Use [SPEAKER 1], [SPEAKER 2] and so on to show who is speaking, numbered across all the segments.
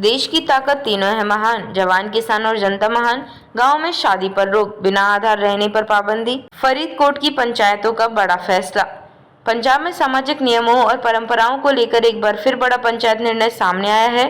[SPEAKER 1] देश की ताकत तीनों है महान, जवान, किसान और जनता महान। गांव में शादी पर रोक, बिना आधार रहने पर पाबंदी। फरीदकोट की पंचायतों का बड़ा फैसला। पंजाब में सामाजिक नियमों और परंपराओं को लेकर एक बार फिर बड़ा पंचायत निर्णय सामने आया है।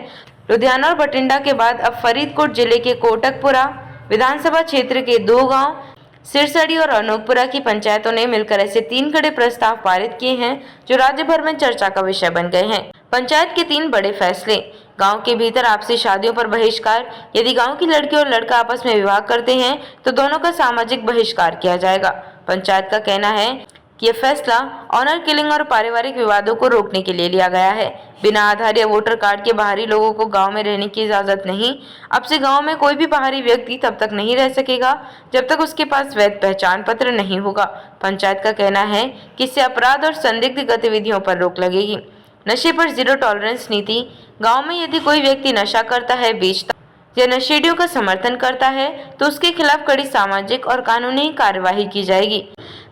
[SPEAKER 1] लुधियाना और बठिंडा के बाद अब फरीदकोट जिले के कोटकपुरा विधानसभा क्षेत्र के 2 गांव सिरसड़ी और अनूपपुरा की पंचायतों ने मिलकर ऐसे 3 कड़े प्रस्ताव पारित किए हैं जो राज्य भर में चर्चा का विषय बन गए हैं। पंचायत के 3 बड़े फैसले। गांव के भीतर आपसी शादियों पर बहिष्कार। यदि गांव की लड़की और लड़का आपस में विवाह करते हैं तो दोनों का सामाजिक बहिष्कार किया जाएगा। पंचायत का कहना है कि यह फैसला ऑनर किलिंग और पारिवारिक विवादों को रोकने के लिए लिया गया है। बिना आधार या वोटर कार्ड के बाहरी लोगों को गांव में रहने की इजाजत नहीं। अब से गांव में कोई भी बाहरी व्यक्ति तब तक नहीं रह सकेगा जब तक उसके पास वैध पहचान पत्र नहीं होगा। पंचायत का कहना है कि इससे अपराध और संदिग्ध गतिविधियों पर रोक लगेगी। नशे पर जीरो टॉलरेंस नीति। गांव में यदि कोई व्यक्ति नशा करता है, बेचता या नशेड़ियों का समर्थन करता है तो उसके खिलाफ कड़ी सामाजिक और कानूनी कार्यवाही की जाएगी।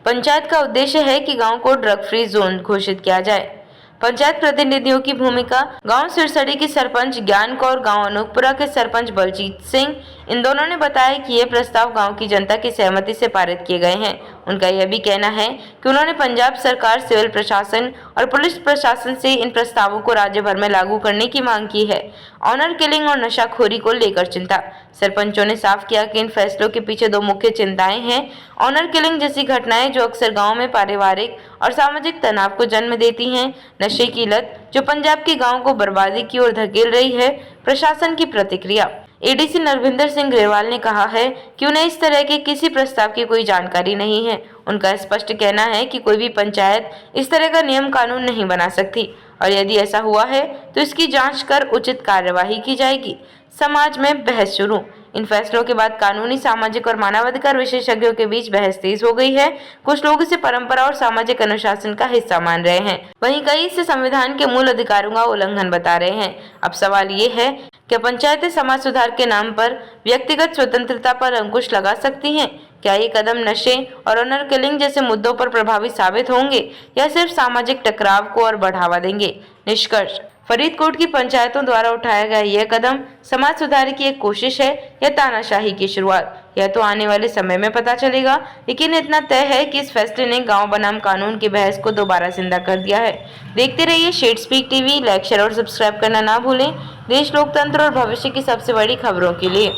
[SPEAKER 1] पंचायत का उद्देश्य है कि गांव को ड्रग फ्री जोन घोषित किया जाए। पंचायत प्रतिनिधियों की भूमिका। गांव सिरसड़ी की सरपंच ज्ञान कौर, गांव अनूपपुरा के सरपंच बलजीत सिंह, इन दोनों ने बताया कि ये प्रस्ताव गांव की जनता की सहमति से पारित किए गए हैं। उनका यह भी कहना है कि उन्होंने पंजाब सरकार, सिविल प्रशासन और पुलिस प्रशासन से इन प्रस्तावों को राज्य भर में लागू करने की मांग की है। ऑनर किलिंग और नशाखोरी को लेकर चिंता। सरपंचों ने साफ किया कि इन फैसलों के पीछे 2 मुख्य चिंताएं हैं। ऑनर किलिंग जैसी घटनाएं जो अक्सर गांव में पारिवारिक और सामाजिक तनाव को जन्म देती हैं। नशे की लत जो पंजाब के गांव को बर्बादी की ओर धकेल रही है। प्रशासन की प्रतिक्रिया। एडीसी नरविंदर सिंह ग्रेवाल ने कहा है कि उन्हें इस तरह के किसी प्रस्ताव की कोई जानकारी नहीं है। उनका स्पष्ट कहना है कि कोई भी पंचायत इस तरह का नियम कानून नहीं बना सकती और यदि ऐसा हुआ है तो इसकी जांच कर उचित कार्यवाही की जाएगी। समाज में बहस शुरू। इन फैसलों के बाद कानूनी, सामाजिक और मानवाधिकार विशेषज्ञों के बीच बहस तेज हो गई है। कुछ लोग इसे परंपरा और सामाजिक अनुशासन का हिस्सा मान रहे हैं, वहीं कई इसे संविधान के मूल अधिकारों का उल्लंघन बता रहे हैं। अब सवाल ये है कि पंचायतें समाज सुधार के नाम पर व्यक्तिगत स्वतंत्रता पर अंकुश लगा सकती हैं? क्या ये कदम नशे और ऑनर किलिंग जैसे मुद्दों पर प्रभावी साबित होंगे या सिर्फ सामाजिक टकराव को और बढ़ावा देंगे? निष्कर्ष। फरीदकोट की पंचायतों द्वारा उठाया गया यह कदम समाज सुधार की एक कोशिश है या तानाशाही की शुरुआत, यह तो आने वाले समय में पता चलेगा। लेकिन इतना तय है कि इस फैसले ने गांव बनाम कानून की बहस को दोबारा जिंदा कर दिया है। देखते रहिए shed speak TV. Like, share और सब्सक्राइब करना ना भूलें। देश, लोकतंत्र और भविष्य की सबसे बड़ी खबरों के लिए।